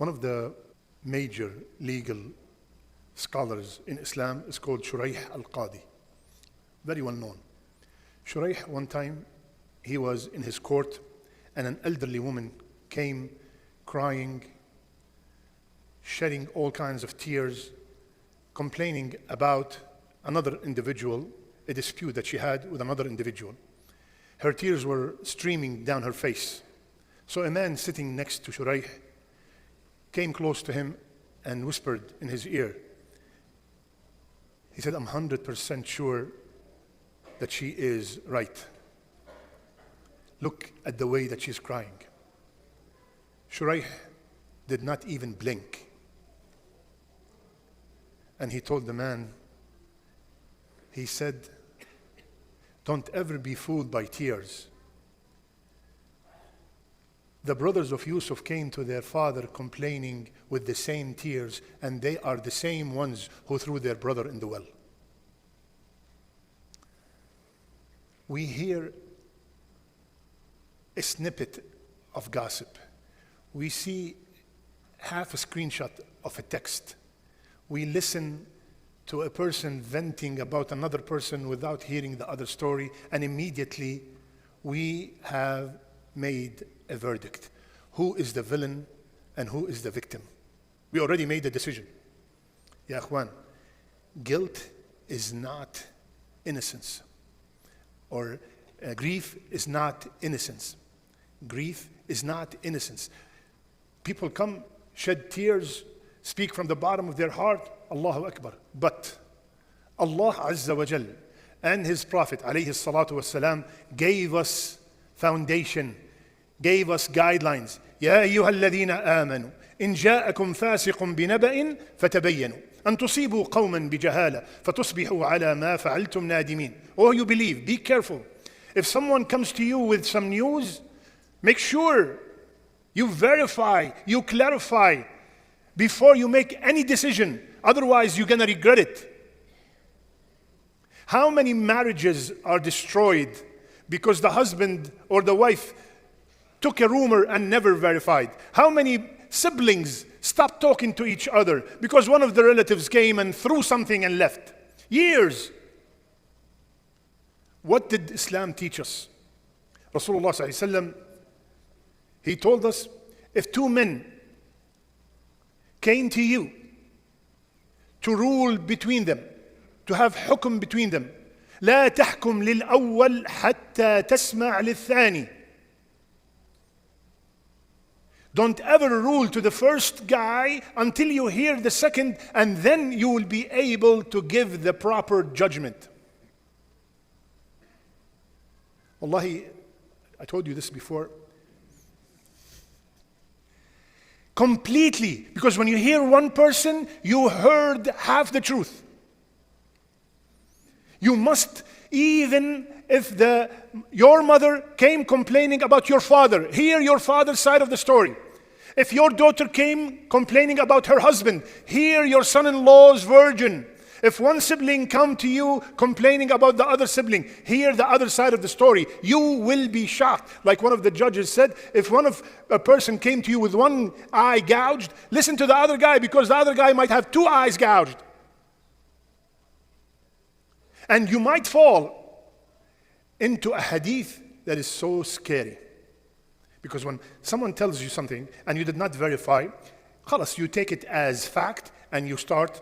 One of the major legal scholars in Islam is called Shuraih al-Qadhi, very well known. Shuraih, one time, he was in his court and an elderly woman came crying, shedding all kinds of tears, complaining about another individual, a dispute that she had with another individual. Her tears were streaming down her face. So a man sitting next to Shuraih came close to him and whispered in his ear. He said, I'm 100% sure that she is right. Look at the way that she's crying. Shuraih did not even blink. And he told the man, he said, don't ever be fooled by tears. The brothers of Yusuf came to their father complaining with the same tears, and they are the same ones who threw their brother in the well. We hear a snippet of gossip. We see half a screenshot of a text. We listen to a person venting about another person without hearing the other story, and immediately we have made a verdict. Who is the villain and who is the victim? We already made the decision. Ya Akhwan, guilt is not innocence. Or grief is not innocence. Grief is not innocence. People come, shed tears, speak from the bottom of their heart, Allahu Akbar. But Allah Azza wa Jal and His Prophet alayhi salatu wassalam gave us foundation, gave us guidelines. يا أيها الذين آمنوا إن جاءكم فاسق بنبأ فتبينوا أن تصيبوا قوما بجهالة فتصبحوا على ما فعلتم نادمين. Oh, you believe, be careful. If someone comes to you with some news, make sure you verify, you clarify before you make any decision. Otherwise, you're going to regret it. How many marriages are destroyed because the husband or the wife took a rumor and never verified? How many siblings stopped talking to each other because one of the relatives came and threw something and left? Years. What did Islam teach us? Rasulullah sallallahu alaihi wasallam, he told us, if two men came to you to rule between them, to have hukm between them, لا تحكم للأول حتى تسمع للثاني. Don't ever rule to the first guy until you hear the second, and then you will be able to give the proper judgment. Wallahi, I told you this before. Completely, because when you hear one person, you heard half the truth. You must, even if your mother came complaining about your father, hear your father's side of the story. If your daughter came complaining about her husband, hear your son-in-law's version. If one sibling come to you complaining about the other sibling, hear the other side of the story. You will be shocked. Like one of the judges said, if a person came to you with one eye gouged, listen to the other guy, because the other guy might have two eyes gouged. And you might fall into a hadith that is so scary. Because when someone tells you something and you did not verify, khalas, you take it as fact and you start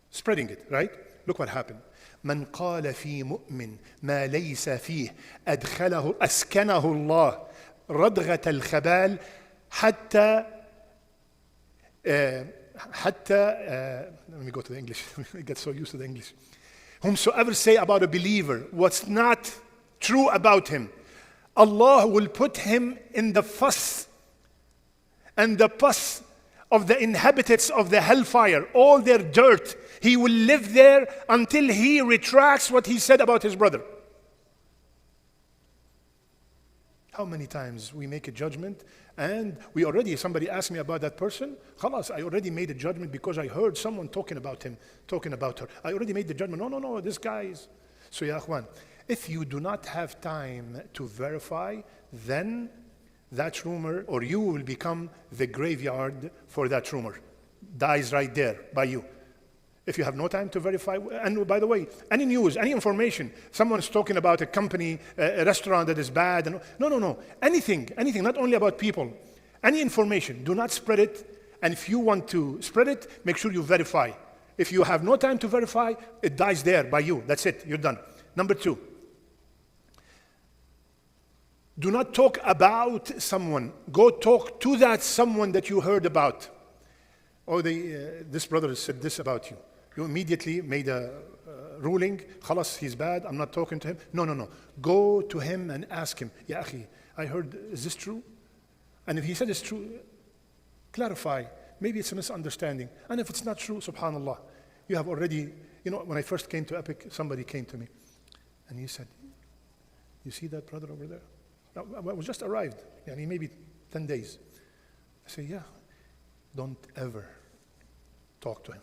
spreading it, right? Look what happened. من قال في مؤمن ما ليس فيه أسكنه الله ردغة الخبال حتى let me go to the English. I get so used to the English. Whomsoever say about a believer what's not true about him, Allah will put him in the fuss and the pus of the inhabitants of the hellfire, all their dirt. He will live there until he retracts what he said about his brother. How many times we make a judgment and somebody asked me about that person, khalas, I already made a judgment because I heard someone talking about him, talking about her. I already made the judgment, no, this guy is. So ya akhwan, if you do not have time to verify, then that rumor, or you will become the graveyard for that rumor. Dies right there by you. If you have no time to verify, and by the way, any news, any information, someone's talking about a company, a restaurant that is bad, and no. Anything, not only about people. Any information, do not spread it. And if you want to spread it, make sure you verify. If you have no time to verify, it dies there by you. That's it, you're done. Number 2, do not talk about someone. Go talk to that someone that you heard about. Oh, this brother said this about you. You immediately made a ruling, khalas, he's bad, I'm not talking to him. No. Go to him and ask him, Ya akhi, I heard, is this true? And if he said it's true, clarify. Maybe it's a misunderstanding. And if it's not true, subhanallah, you have already, when I first came to Epic, somebody came to me and he said, you see that brother over there? I was just arrived, maybe 10 days. I say, yeah, don't ever talk to him.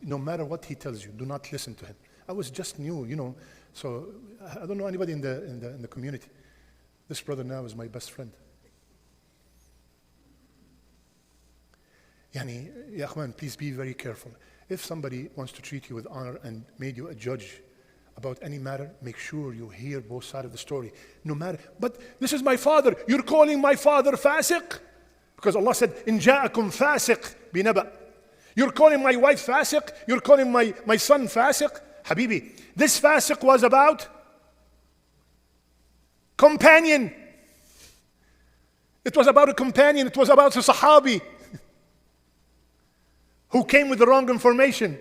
No matter what he tells you, do not listen to him. I was just new, so I don't know anybody in the community. This brother now is my best friend. Ya akhwan, please be very careful. If somebody wants to treat you with honor and made you a judge about any matter, make sure you hear both sides of the story. No matter, but this is my father. You're calling my father fasiq? Because Allah said, in ja'akum fasiq binaba. You're calling my wife fasiq? You're calling my son fasiq? Habibi, this fasiq was about companion. It was about a companion. It was about a sahabi who came with the wrong information.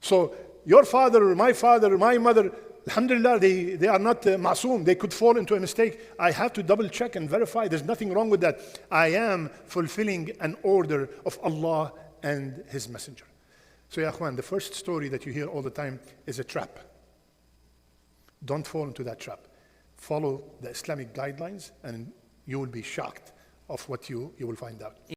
So your father, my mother, alhamdulillah, they are not ma'soom. They could fall into a mistake. I have to double check and verify. There's nothing wrong with that. I am fulfilling an order of Allah and His Messenger. So ya akhwan, the first story that you hear all the time is a trap. Don't fall into that trap. Follow the Islamic guidelines and you will be shocked of what you will find out.